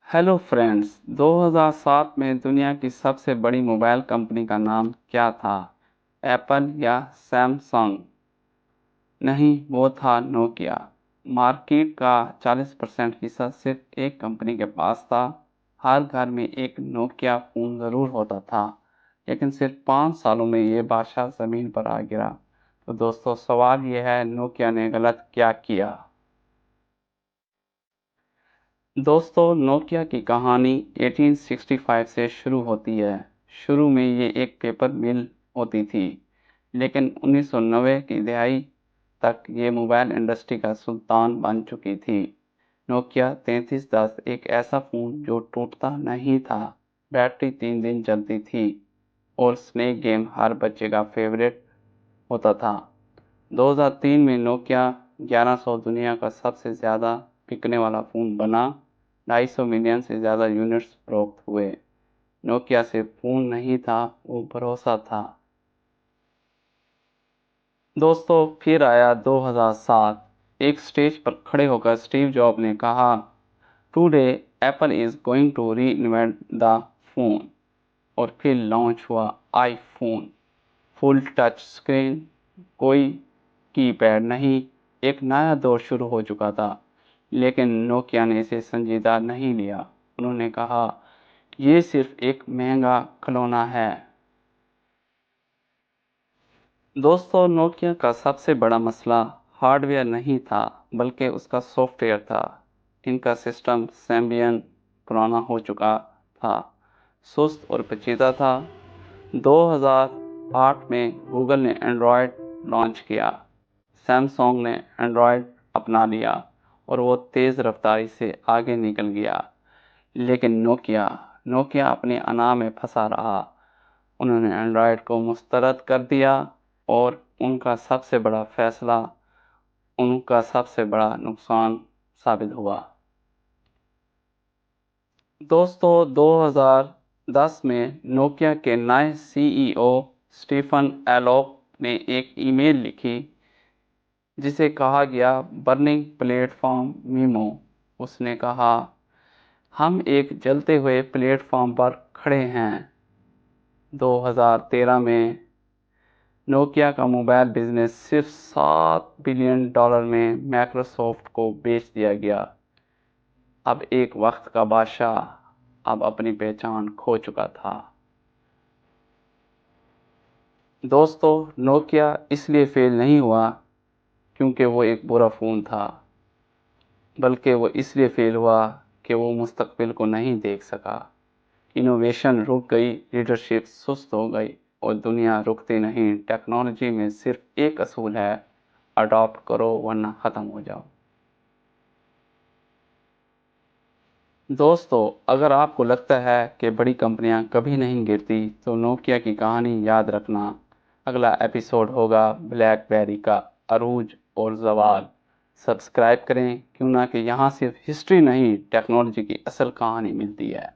Hello friends, 2007 में दुनिया की सबसे बड़ी मोबाइल कंपनी का नाम क्या था? एप्पल या सैमसंग? नहीं, वो था नोकिया। मार्केट का 40% हिस्सा सिर्फ एक कंपनी के पास था। हर घर में एक नोकिया फ़ोन ज़रूर होता था, लेकिन सिर्फ 5 सालों में ये बादशाह ज़मीन पर आ गिरा। तो दोस्तों, सवाल ये है, नोकिया ने गलत क्या किया? दोस्तों, नोकिया की कहानी 1865 से शुरू होती है। शुरू में ये एक पेपर मिल होती थी, लेकिन 1990 की दहाई तक ये मोबाइल इंडस्ट्री का सुल्तान बन चुकी थी। नोकिया 3310 एक ऐसा फ़ोन जो टूटता नहीं था, बैटरी 3 दिन चलती थी और स्नेक गेम हर बच्चे का फेवरेट होता था। 2003 में नोकिया 1100 दुनिया का सबसे ज़्यादा बिकने वाला फ़ोन बना। 250 मिलियन से ज़्यादा यूनिट्स फरोख्त हुए। नोकिया सिर्फ फ़ोन नहीं था, वो भरोसा था। दोस्तों, फिर आया 2007। एक स्टेज पर खड़े होकर स्टीव जॉब ने कहा, today Apple is going to reinvent the phone. और फिर लॉन्च हुआ आईफोन। फुल टच स्क्रीन, कोई कीपैड नहीं, एक नया दौर शुरू हो चुका था। लेकिन नोकिया ने इसे संजीदा नहीं लिया। उन्होंने कहा, ये सिर्फ एक महंगा खिलौना है। दोस्तों, नोकिया का सबसे बड़ा मसला हार्डवेयर नहीं था, बल्कि उसका सॉफ्टवेयर था। इनका सिस्टम सैम्बियन पुराना हो चुका था, सुस्त और पेचीदा था। 2008 में गूगल ने एंड्रॉयड लॉन्च किया, सैमसंग ने एंड्रॉयड अपना लिया और वो तेज़ रफ्तारी से आगे निकल गया। लेकिन नोकिया नोकिया अपने अना में फंसा रहा। उन्होंने एंड्रॉयड को मुस्तरद कर दिया और उनका सबसे बड़ा नुकसान साबित हुआ। दोस्तों, 2010 में नोकिया के नए सीईओ स्टीफन एलोप ने एक ईमेल लिखी, जिसे कहा गया बर्निंग प्लेटफॉर्म मीमो। उसने कहा, हम एक जलते हुए प्लेटफॉर्म पर खड़े हैं। 2013 में नोकिया का मोबाइल बिजनेस सिर्फ $7 बिलियन में माइक्रोसॉफ्ट को बेच दिया गया। अब एक वक्त का बादशाह अब अपनी पहचान खो चुका था। दोस्तों, नोकिया इसलिए फेल नहीं हुआ क्योंकि वो एक बुरा फ़ोन था, बल्कि वो इसलिए फेल हुआ कि वो मुस्तकबिल को नहीं देख सका। इनोवेशन रुक गई, लीडरशिप सुस्त हो गई और दुनिया रुकती नहीं। टेक्नोलॉजी में सिर्फ एक असूल है, अडॉप्ट करो वरना ख़त्म हो जाओ। दोस्तों, अगर आपको लगता है कि बड़ी कंपनियां कभी नहीं गिरती, तो नोकिया की कहानी याद रखना। अगला एपिसोड होगा ब्लैकबेरी का अरूज और ज़वाल। सब्सक्राइब करें, क्यों ना कि यहाँ सिर्फ हिस्ट्री नहीं, टेक्नोलॉजी की असल कहानी मिलती है।